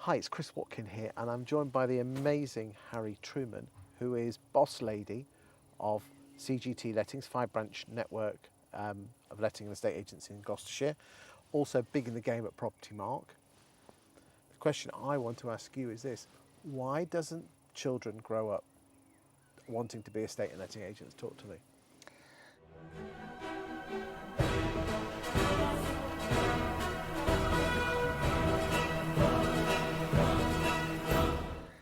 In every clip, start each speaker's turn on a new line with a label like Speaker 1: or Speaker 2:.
Speaker 1: Hi, it's Chris Watkin here, and I'm joined by the amazing Harry Trueman, who is boss lady of CGT Lettings, 5-branch network of letting and estate agents in Gloucestershire, also big in the game at Property Mark. The question I want to ask you is this: why doesn't children grow up wanting to be estate and letting agents? Talk to me.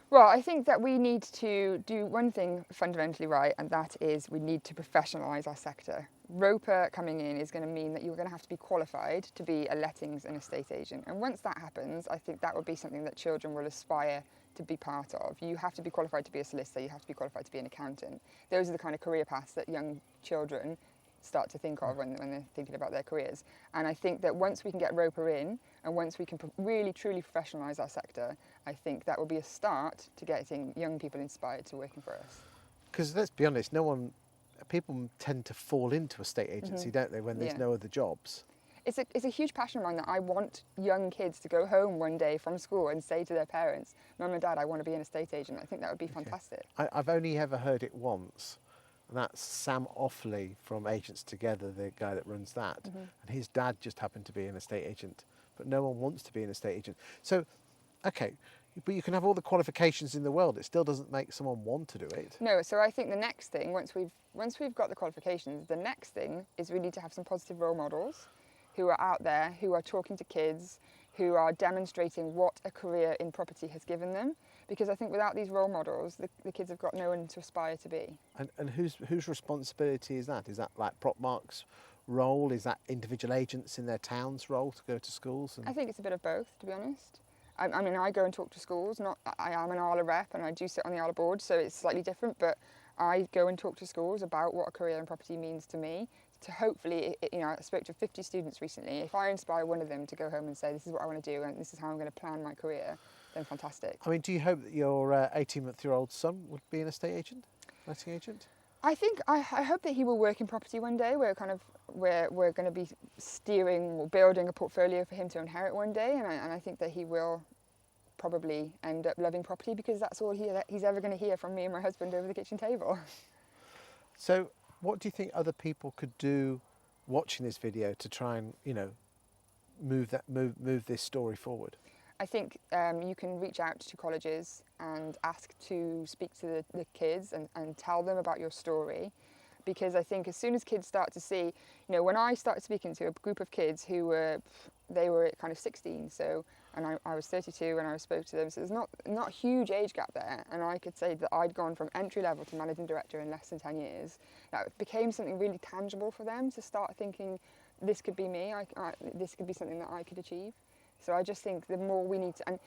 Speaker 2: Well, I think that we need to do one thing fundamentally right, and that is we need to professionalise our sector. Roper coming in is going to mean that you're going to have to be qualified to be a lettings and estate agent. And once that happens, I think that will be something that children will aspire to be part of. You have to be qualified to be a solicitor, you have to be qualified to be an accountant. Those are the kind of career paths that young children start to think of when they're thinking about their careers. And I think that once we can get Roper in, and once we can really truly professionalise our sector, I think that will be a start to getting young people inspired to working for us.
Speaker 1: Because let's be honest, people tend to fall into a state agency, don't they, when there's no other jobs?
Speaker 2: It's a huge passion of mine that I want young kids to go home one day from school and say to their parents, Mum and Dad, I want to be an estate agent. I think that would be fantastic.
Speaker 1: I've only ever heard it once, and that's Sam Offley from Agents Together, the guy that runs that. And his dad just happened to be an estate agent, but no one wants to be an estate agent. So, okay, but you can have all the qualifications in the world, it still doesn't make someone want to do it.
Speaker 2: No, so I think the next thing, once we've got the qualifications, the next thing is we need to have some positive role models who are out there, who are talking to kids, who are demonstrating what a career in property has given them. Because I think without these role models, the kids have got no one to aspire to be.
Speaker 1: And whose responsibility is that? Is that like Propmark's role? Is that individual agents in their town's role to go to schools?
Speaker 2: I think it's a bit of both, to be honest. I mean, I go and talk to schools. I am an ALA rep and I do sit on the ALA board, so it's slightly different, but I go and talk to schools about what a career in property means to me. To hopefully, I spoke to 50 students recently. If I inspire one of them to go home and say, this is what I want to do and this is how I'm going to plan my career, then fantastic.
Speaker 1: I mean, do you hope that your 18-month-old son would be an estate agent, letting agent?
Speaker 2: I hope that he will work in property one day. We're going to be steering or building a portfolio for him to inherit one day, and I think that he will probably end up loving property because that's all he's ever going to hear from me and my husband over the kitchen table.
Speaker 1: So, what do you think other people could do watching this video to try and move this story forward?
Speaker 2: I think you can reach out to colleges and ask to speak to the kids and tell them about your story, because I think as soon as kids start to see, when I started speaking to a group of kids who were kind of 16, and I was 32 when I spoke to them, so there's not a huge age gap there, and I could say that I'd gone from entry level to managing director in less than 10 years. That became something really tangible for them to start thinking, this could be me, this could be something that I could achieve. So I just think the more we need to, and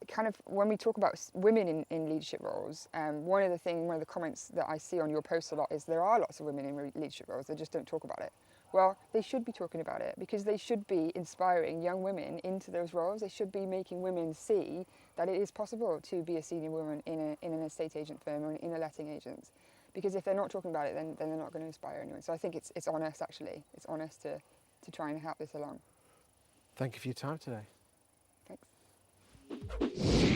Speaker 2: kind of when we talk about women in leadership roles, one of the comments that I see on your post a lot is there are lots of women in leadership roles, they just don't talk about it. Well, they should be talking about it because they should be inspiring young women into those roles. They should be making women see that it is possible to be a senior woman in an estate agent firm or in a letting agent. Because if they're not talking about it, then they're not going to inspire anyone. So I think it's on us, actually. It's on us to try and help this along.
Speaker 1: Thank you for your time today.
Speaker 2: Thanks.